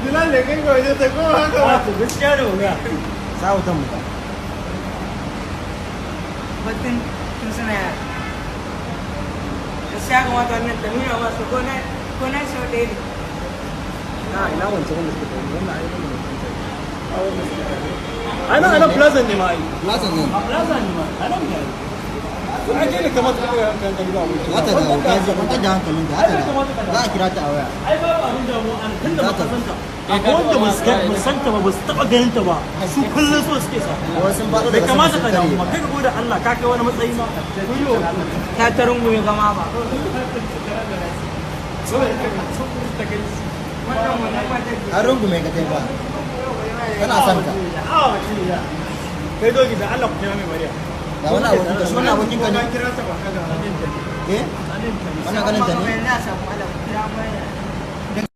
Bilal ne kai ga waje ta ko haka ba. Gaskiya da wuya. Sa wutan mu ba. Batun tun suna yara. Gaskiya kamata wannan da nuna masu ko na sau ɗaya ne. Ina wancan wanda suke tafi wannan ayi wanda mutum ta yi. Ana plaza ne ma ai. Plaza ne. A plaza ne ma. Ana ne. To ake ne kamar ka kan gari ba wuce. Wata da wuta ji kun da hankalin da haka za a kira ta a waya. Ai babu abin da mu an tunda ba ka santa. Akwai wanda ba su santa ba ba su taba ganin ta ba. Su kullun so suke sa. Wasu sun faɗo Bai daga kamata sama ka sun damu kare ba. ba. Kai ka da Allah ka kai wani matsayi ma. Ta ta rungume kama ba. An rungume ka kai ba. Kana son ka. Kai dogi da Allah ku kira mai bariya. Ga wani abokin ka, shi wannan abokin ka ne? Kira ta ba ka da. Eh? Wannan ganin ta ne? Na samu ala kira mai